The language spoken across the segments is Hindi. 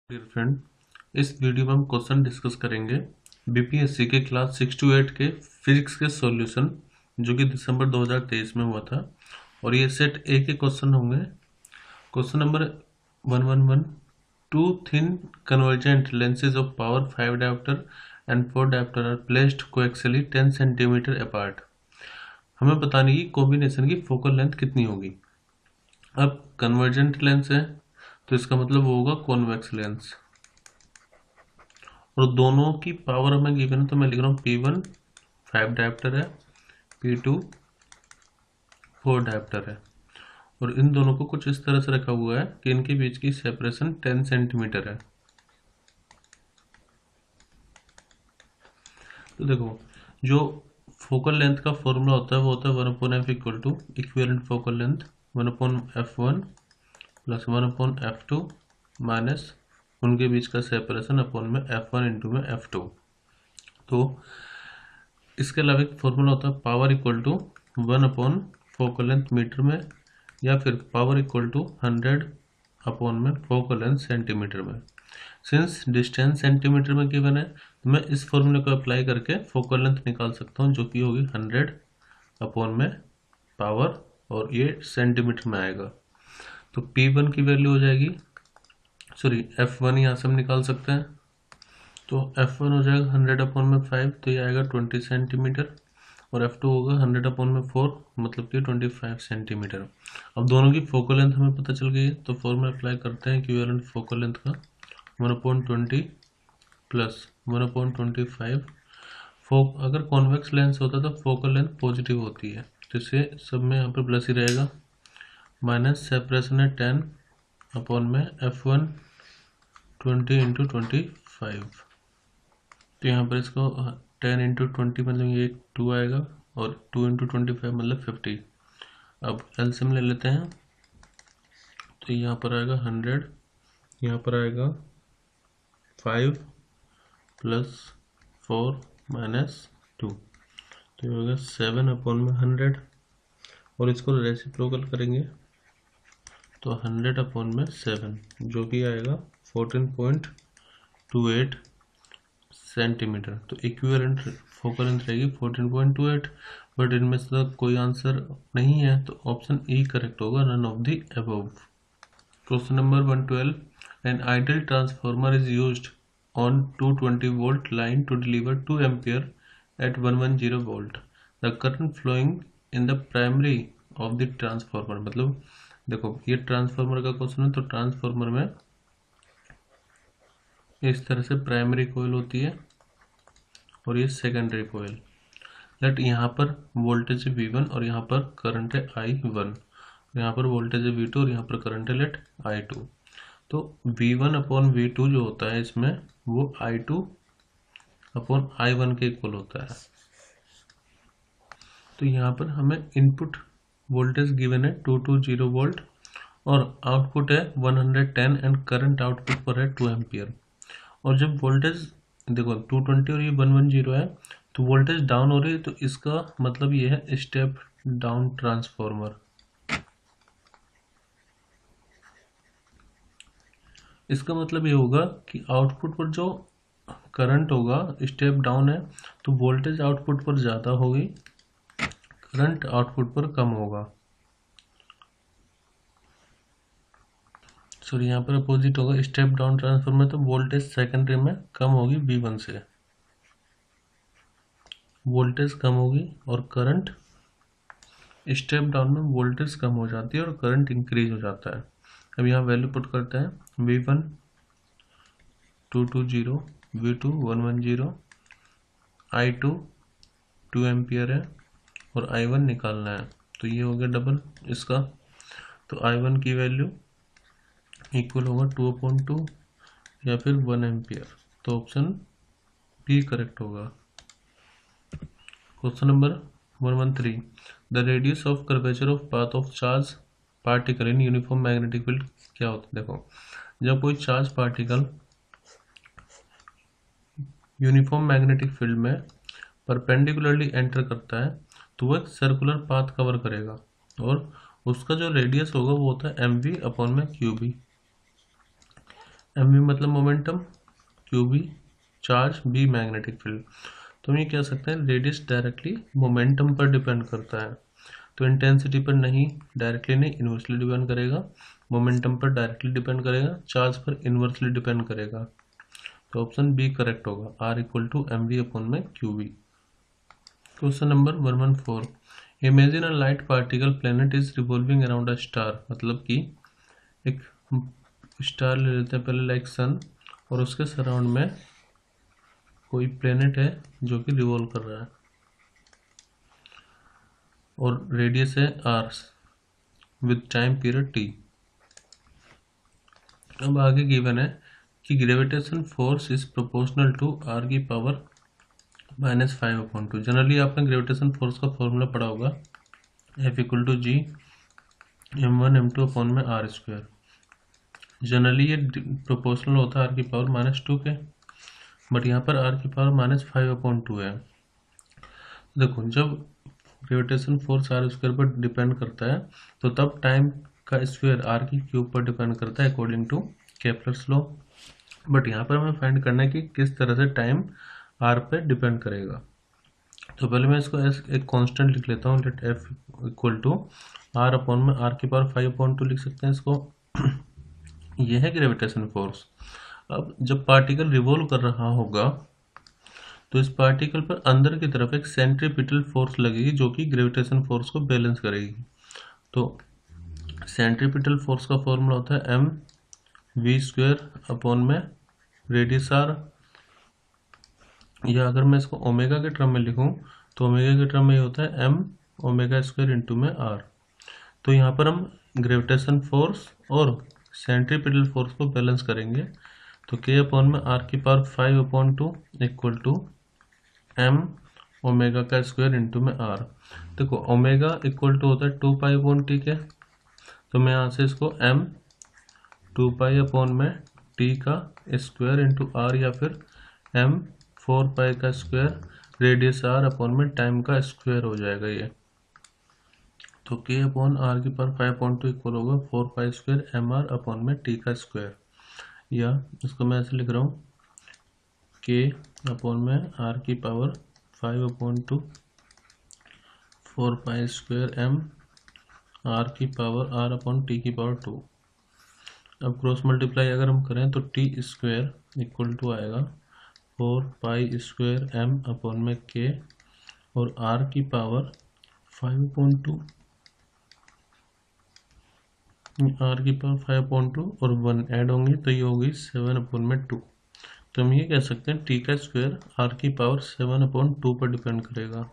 डियर फ्रेंड, इस वीडियो में हम क्वेश्चन डिस्कस करेंगे बीपीएससी के क्लास 6 to 8 के फिजिक्स के सॉल्यूशन जो कि दिसंबर 2023 में हुआ था। और ये सेट ए के क्वेश्चन होंगे। Question number 111, two thin convergent lenses of power 5 dioptre and 4 dioptre are placed coaxially 10 centimetre apart. हमें बताने की कॉम्बिनेशन की फोकल लेंथ कितनी होगी। अब कन्वर्जेंट लेंस है तो इसका मतलब वो होगा कॉन्वेक्स लेंस, और दोनों की पावर हमें गिवन है तो मैं लिख रहा हूँ P1 5 डायोप्टर है, P2 4 डायोप्टर है, और इन दोनों को कुछ इस तरह से रखा हुआ है कि इनके बीच की सेपरेशन 10 सेंटीमीटर है। तो देखो, जो फोकल लेंथ का फॉर्मूला होता है वो होता है 1/f equal to equivalent focal length 1/f1 plus 1/f2 minus उनके बीच का सेपरेशन अपॉन में f1 इंटू में f2। तो इसके अलावा एक फॉर्मूला होता है power equal to 1 focal length metre में, या फिर पावर इक्वल टू 100 अपॉन में फोकल लेंथ सेंटीमीटर में। सिंस डिस्टेंस सेंटीमीटर में गिवन है तो मैं इस फॉर्मूले को अप्लाई करके फोकल लेंथ निकाल सकता हूँ, जो कि होगी 100 अपॉन में पावर, और ये सेंटीमीटर में आएगा। तो P1 की वैल्यू हो जाएगी, सॉरी F1 यहाँ से हम निकाल सकते हैं, तो F1 हो जाएगा 100 अपॉन में 5, तो ये आएगा 20 सेंटीमीटर, और F2 होगा 100 अपॉन में 4 मतलब कि 25 सेंटीमीटर। अब दोनों की फोकल लेंथ हमें पता चल गई है, तो फॉर्मूला अप्लाई करते हैं इक्विवेलेंट फोकल लेंथ का 1/20 प्लस 1/25। अगर कॉन्वेक्स लेंस होता तो फोकल लेंथ पॉजिटिव होती है, तो इसे सब में यहाँ पर प्लस ही रहेगा, माइनस सेपरेशन है 10 अपॉन में F1 20 इंटू 25। तो यहाँ पर इसको 10 इंटू 20 मतलब ये 2 आएगा, और 2 इंटू 25 मतलब 50। अब एलसीएम ले लेते हैं, तो यहाँ पर आएगा 100, यहाँ पर आएगा 5 प्लस 4 माइनस 2, तो ये होगा 7 अपॉन में 100, और इसको रेसिप्रोकल करेंगे तो 100 अपॉन में 7 जो कि आएगा 14.28 सेंटीमीटर। तो इक्विवेलेंट फोकल लेंथ रहेगी 14.28, बट इनमें से कोई आंसर नहीं है, तो ऑप्शन ई करेक्ट होगा, none of the above. Question number 112, an ideal transformer is used on 220 volt line to deliver 2 ampere at 110 volt. The current flowing in the primary of the transformer. मतलब देखो, ये ट्रांसफार्मर का क्वेश्चन है, तो ट्रांसफार्मर में इस तरह से प्राइमरी कोयल होती है और ये सेकेंडरी कोयल। लेट यहाँ पर वोल्टेज है V1 और यहाँ पर करंट है I1, यहाँ पर वोल्टेज है V2 और यहाँ पर करंट है लेट I2। तो V1 अपॉन V2 जो होता है इसमें वो I2 अपॉन I1 के इक्वल होता है। तो यहाँ पर हमें इनपुट वोल्टेज गिवन है 220 वोल्ट और आउटपुट है 110 एंड करंट आउटपुट पर है 2 एम्पियर। और जब वोल्टेज देखो 220 और ये 110 है, तो वोल्टेज डाउन हो रही है, तो इसका मतलब ये है स्टेप डाउन ट्रांसफॉर्मर। इसका मतलब ये होगा कि आउटपुट पर जो करंट होगा स्टेप डाउन है, तो वोल्टेज आउटपुट पर ज़्यादा होगी, करंट आउटपुट पर कम होगा। सॉरी, यहाँ पर अपोजिट होगा, स्टेप डाउन ट्रांसफॉर्मर में तो वोल्टेज सेकेंडरी में कम होगी V1 से, वोल्टेज कम होगी, और करंट स्टेप डाउन में वोल्टेज कम हो जाती है और करंट इंक्रीज हो जाता है। अब यहाँ वैल्यू पुट करते हैं, V1 220, V2 110, I2 2 एम्पियर है और I1 निकालना है, तो ये हो गया डबल इसका। तो I1 की वैल्यू इक्वल होगा 2/2 या फिर 1 एम्पियर, तो ऑप्शन बी करेक्ट होगा। Question number 113, the radius of curvature of path of charge particle in uniform magnetic field क्या होता है। देखो, जब कोई charge particle uniform magnetic field में परपेंडिकुलरली एंटर करता है तो वह एक सर्कुलर पाथ कवर करेगा, और उसका जो रेडियस होगा वो होता है mv अपॉन में qb। एम वी मतलब momentum, Q B charge, B magnetic field. तो हम ये कह सकते हैं रेडियस डायरेक्टली मोमेंटम पर डिपेंड करता है। तो इंटेंसिटी पर नहीं, डायरेक्टली नहीं, इन्वर्सली डिपेंड करेगा। मोमेंटम पर डायरेक्टली डिपेंड करेगा, चार्ज पर इन्वर्सली डिपेंड करेगा। तो ऑप्शन बी करेक्ट होगा, R equal to M V upon में Q B. Question number 114, imagine a light particle planet is revolving around a star. मतलब कि एक स्टार ले लेते हैं पहले, लाइक सन, और उसके सराउंड में कोई प्लेनेट है जो कि रिवॉल्व कर रहा है और रेडियस है R with time period T. अब आगे गिवन है कि gravitation force is proportional to R की पावर -5/2। जनरली आपने ग्रेविटेशन फोर्स का फॉर्मूला पढ़ा होगा, F equal to G m1 m2 upon में आर स्क्वायर। जनरली ये प्रोपोर्शनल होता है आर की पावर -2 के, बट यहाँ पर आर की पावर -5/2 है। देखो, जब ग्रेविटेशन फोर्स आर स्क्वायर पर डिपेंड करता है तो तब टाइम का स्क्वायर आर की क्यूब पर डिपेंड करता है according to Kepler's law. But यहाँ पर हमें फाइंड करना है कि किस तरह से टाइम आर पे डिपेंड करेगा। तो पहले मैं इसको एक कांस्टेंट लिख लेता हूँ, let F equal to R upon में आर की पावर 5/2 लिख सकते हैं इसको। यह है ग्रेविटेशन फोर्स। अब जब पार्टिकल रिवॉल्व कर रहा होगा तो इस पार्टिकल पर अंदर की तरफ एक सेंट्रीपिटल फोर्स लगेगी जो कि ग्रेविटेशन फोर्स को बैलेंस करेगी। तो सेंट्रीपिटल फोर्स का फॉर्मूला होता है एम वी स्क्वायर अपॉन में रेडियस आर, या अगर मैं इसको ओमेगा के टर्म में लिखूं तो ओमेगा के टर्म में ये होता है एम ओमेगा स्क्वायर इंटू में आर। तो यहाँ पर हम ग्रेविटेशन फोर्स और सेंट्रीपिटल फोर्स को बैलेंस करेंगे। तो के अपॉन में आर की power 5/2 equal to M omega का स्क्वायर इंटू में आर। देखो, ओमेगा इक्वल टू होता है 2π/t के, तो मैं यहाँ से इसको एम 2π में टी का स्क्वायर इंटू आर, या फिर एम 4π का स्क्वायर रेडियस आर अपॉन में टाइम का स्क्वायर हो जाएगा ये। तो के अपॉन आर की पावर 5/2 इक्वल होगा 4π स्क्वायर एम आर अपॉन में टी का स्क्वायर, या इसको मैं ऐसे लिख रहा हूँ के अपॉन में आर की पावर 5/2 4π स्क्वायर एम आर की पावर आर अपॉन टी की पावर 2। अब क्रॉस मल्टीप्लाई अगर हम करें तो टी स्क्वायर इक्वल टू आएगा 4π स्क्वायर एम अपॉन में के, और आर की पावर 5/2 आर की पावर 5/2 और 1 ऐड होंगे तो ये होगी 7/2। तो हम ये कह सकते हैं टी का स्क्वायर आर की पावर 7/2 पर डिपेंड करेगा।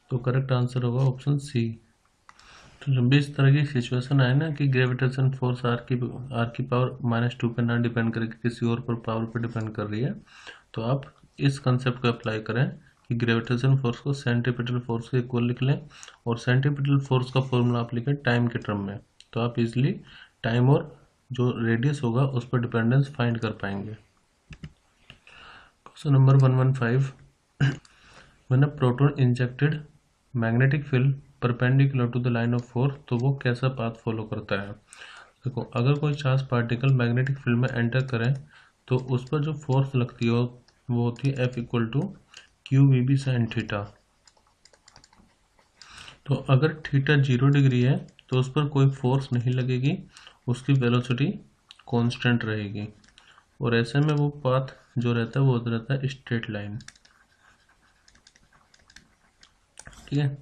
तो करेक्ट आंसर होगा ऑप्शन सी। तो जब भी इस तरह की सिचुएशन आए ना कि ग्रेविटेशन फोर्स आर की पावर -2 पर ना डिपेंड करके किसी और पर पावर पर डिपेंड कर रही है, तो आप इस कंसेप्ट को अप्लाई करें कि ग्रेविटेशन फोर्स को सेंट्रीपिटल फोर्स के इक्वल लिख लें, और सेंट्रीपिटल फोर्स का फॉर्मूला आप लिखें टाइम के टर्म में, तो आप इजीली टाइम और जो रेडियस होगा उस पर डिपेंडेंस फाइंड कर पाएंगे। Question number 115, when a proton injected magnetic field perpendicular to the line of force, तो वो कैसा पाथ फॉलो करता है। देखो, अगर कोई चार्ज पार्टिकल मैग्नेटिक फील्ड में एंटर करें तो उस पर जो फोर्स लगती है वो होती है F equal to Q V B sine theta. तो अगर थीटा 0 डिग्री है तो उस पर कोई फोर्स नहीं लगेगी, उसकी वेलोसिटी कांस्टेंट रहेगी, और ऐसे में वो पाथ जो रहता है वो रहता है स्ट्रेट लाइन। ठीक है,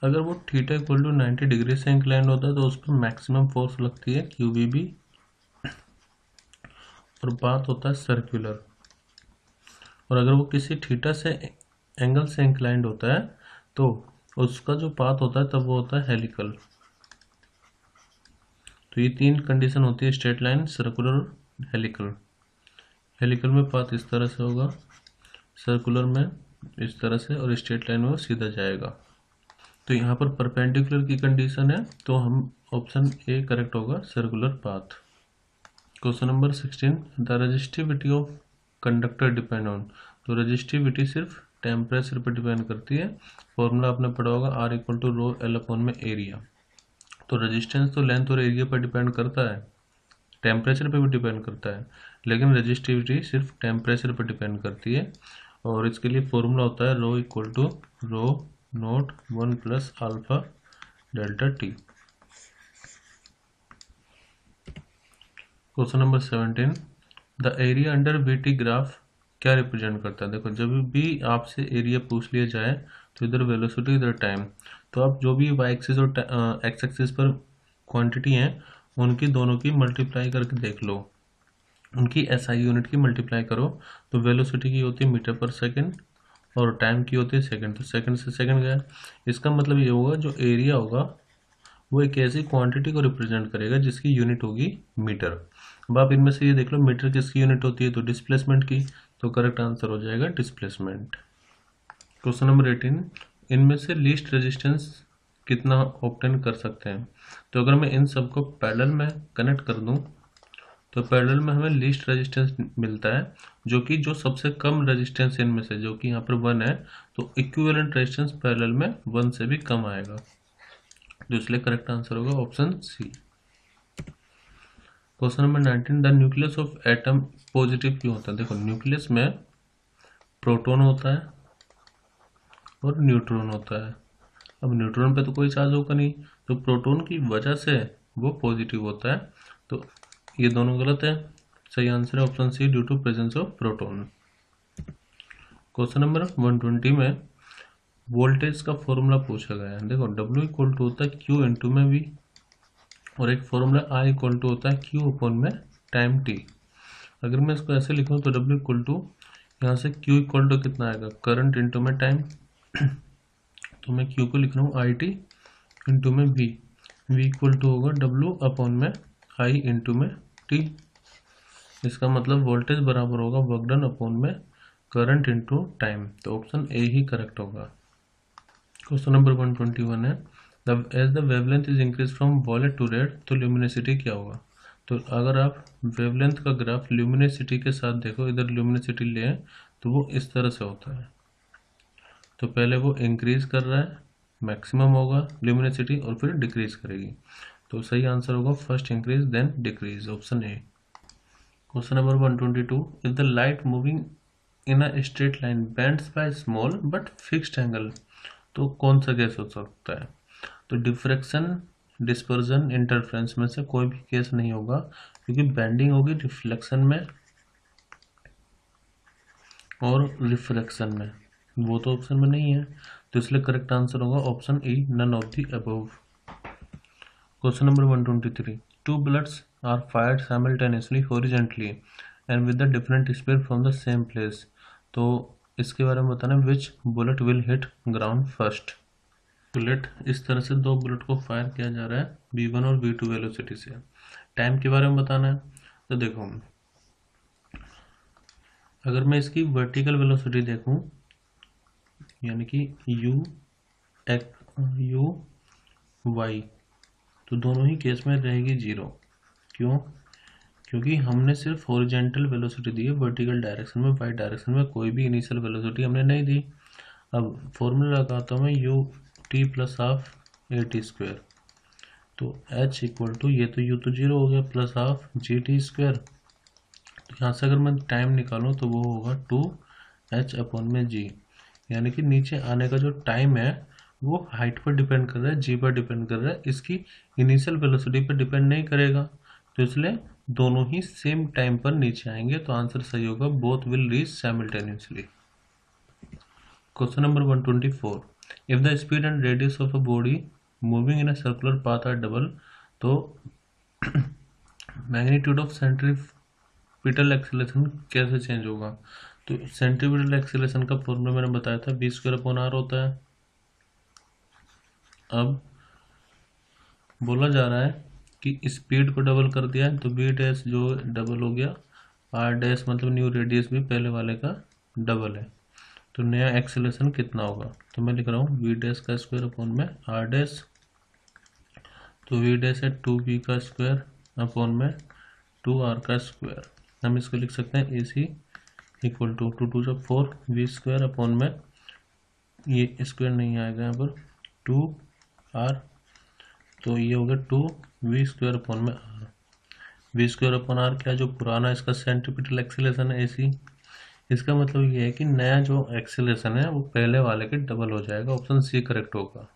अगर वो थीटा इक्वल टू 90 डिग्री से इंक्लाइंड होता है तो उस पर मैक्सिमम फोर्स लगती है क्यू बी बी, और पाथ होता है सर्कुलर। और अगर वो किसी थीटा से एंगल से इंक्लाइंड होता है तो उसका जो पाथ होता है तब वो होता है हेलिकल। तो ये 3 कंडीशन होती है, स्ट्रेट लाइन, सर्कुलर और हेलिकल। हेलिकल में पाथ इस तरह से होगा, सर्कुलर में इस तरह से, और स्ट्रेट लाइन में वो सीधा जाएगा। तो यहाँ पर परपेंडिकुलर की कंडीशन है, तो हम ऑप्शन ए करेक्ट होगा, circular path. Question number 16, the resistivity of conductor depend on. तो रेजिस्टिविटी सिर्फ टेम्परेचर पर डिपेंड करती है। फॉर्मूला आपने पढ़ा होगा R equal to rho L upon में एरिया। तो रेजिस्टेंस तो लेंथ और एरिया पर डिपेंड करता है, टेम्परेचर पे भी डिपेंड करता है, लेकिन रजिस्टिविटी सिर्फ टेम्परेचर पर डिपेंड करती है, और इसके लिए फॉर्मूला होता है rho equal to rho nought 1 plus alpha delta T. Question number 17, the area under VT graph क्या रिप्रेजेंट करता है। देखो जब भी आपसे एरिया पूछ लिया जाए तो इधर वेलोसिटी इधर टाइम, तो आप जो भी वाई एक्सिस और एक्स एक्सिस पर क्वांटिटी हैं उनकी दोनों की मल्टीप्लाई करके देख लो, उनकी एसआई यूनिट की मल्टीप्लाई करो, तो वेलोसिटी की होती है मीटर पर सेकंड और टाइम की होती है सेकंड, तो सेकंड से सेकंड गया। इसका मतलब ये होगा जो एरिया होगा वो एक ऐसी क्वांटिटी को रिप्रेजेंट करेगा जिसकी यूनिट होगी मीटर। अब आप इनमें से ये देख लो मीटर किसकी यूनिट होती है, तो डिस्प्लेसमेंट की, तो करेक्ट आंसर हो जाएगा डिस्प्लेसमेंट। क्वेश्चन नंबर 18, इनमें से लीस्ट रेजिस्टेंस कितना ऑब्टेन कर सकते हैं। तो अगर मैं इन सबको पैरेलल में कनेक्ट कर दूं तो पैरेलल में हमें लीस्ट रेजिस्टेंस मिलता है, जो कि जो सबसे कम रेजिस्टेंस इनमें से, जो कि यहाँ पर 1 है, तो इक्विवेलेंट रेजिस्टेंस पैरेलल में 1 से भी कम आएगा, तो इसलिए करेक्ट आंसर होगा option C. Question number 19, the nucleus of atom positive क्यों होता है। देखो न्यूक्लियस में प्रोटॉन होता है और न्यूट्रॉन होता है। अब न्यूट्रॉन पे तो कोई चार्ज होगा नहीं, तो प्रोटॉन की वजह से वो पॉजिटिव होता है, तो ये दोनों गलत है। सही आंसर है option C, due to presence of proton. Question number 120 में वोल्टेज का फॉर्मूला पूछा गया है। देखो W इक्वल टू होता है Q इंटू में V, और एक फॉर्मूला I इक्वल टू होता है Q अपॉन में टाइम T। अगर मैं इसको ऐसे लिखूँ तो W इक्वल टू यहाँ से Q इक्वल टू कितना आएगा, करंट इंटू में टाइम, तो मैं Q को लिख रहा हूँ IT इंटू में V, V इक्वल टू होगा W अपॉन में I इंटू में T। इसका मतलब वोल्टेज बराबर होगा वर्क डन अपॉन में करंट इंटू टाइम, तो ऑप्शन ए ही करेक्ट होगा। क्वेश्चन नंबर 121 है, as the wavelength is increase from violet to red, तो ल्यूमिनेसिटी क्या होगा। तो अगर आप वेवलेंथ का ग्राफ ल्यूमिनेसिटी के साथ देखो, इधर ल्यूमिनेसिटी ले तो वो इस तरह से होता है, तो पहले वो इंक्रीज कर रहा है, मैक्सिमम होगा ल्यूमिनेसिटी, और फिर डिक्रीज करेगी, तो सही आंसर होगा first increase then decrease, option A. Question number 122, if the light moving in a straight line bends by small but fixed angle, तो कौन सा केस हो सकता है। तो डिफ्रैक्शन, डिस्पर्जन, इंटरफ्रेंस में से कोई भी केस नहीं होगा, क्योंकि बेंडिंग होगी रिफ्लेक्शन में और रिफ्रैक्शन में, वो तो ऑप्शन में नहीं है, तो इसलिए करेक्ट आंसर होगा option E, none of the above. Question number 123, two bullets are fired simultaneously horizontally and with the different speed from the same place, तो इसके बारे में बताना which bullet will hit ground first. Bullet, इस तरह से दो बुलेट को फायर किया जा रहा है v1 और v2 वेलोसिटी से। टाइम के बारे में बताना है, तो देखो अगर मैं इसकी वर्टिकल वेलोसिटी देखूं, यानी कि u y, तो दोनों ही केस में रहेगी 0। क्यों, क्योंकि हमने सिर्फ हॉरिजॉन्टल वेलोसिटी दी है, वर्टिकल डायरेक्शन में, वाई डायरेक्शन में कोई भी इनिशियल वेलोसिटी हमने नहीं दी। अब फॉर्मूला लगाता हूँ मैं u t plus half A T square, तो h इक्वल टू, ये तो u तो 0 हो गया, plus half G T square, तो यहाँ से अगर मैं टाइम निकालूँ तो वो होगा 2h अपॉन में g, यानी कि नीचे आने का जो टाइम है वो हाइट पर डिपेंड कर रहा है, g पर डिपेंड कर रहा है, इसकी इनिशियल वेलोसिटी पर डिपेंड नहीं करेगा, तो इसलिए दोनों ही सेम टाइम पर नीचे आएंगे, तो आंसर सही होगा both will reach simultaneously. Question number 124, if the speed and radius of a body moving in a circular path are double, तो मैग्नीट्यूड ऑफ सेंट्रीपिटल एक्सेलरेशन कैसे चेंज होगा। तो सेंट्रीपिटल एक्सेलरेशन का फॉर्मूला मैंने बताया था, v स्क्वायर अपॉन r होता है। अब बोला जा रहा है कि स्पीड को डबल कर दिया है, तो v डैश जो डबल हो गया, r डैश मतलब न्यू रेडियस भी पहले वाले का डबल है, तो नया एक्सेलरेशन कितना होगा, तो मैं लिख रहा हूँ v डैश का स्क्वायर अपॉन में r डैश, तो v डैश है 2v का स्क्वायर अपॉन में 2r का स्क्वायर, हम इसको लिख सकते हैं ए सी इक्वल टू 2 2 जब 4 v स्क्वायर अपॉन में, ये स्क्वायर नहीं आएगा यहाँ पर, 2r, तो ये हो गया 2v स्क्वायर अपॉन में r, V square upon R क्या, जो पुराना इसका सेंट्रीपिटल एक्सीलरेशन है AC, इसका मतलब ये है कि नया जो एक्सीलरेशन है वो पहले वाले के डबल हो जाएगा। ऑप्शन C करेक्ट होगा।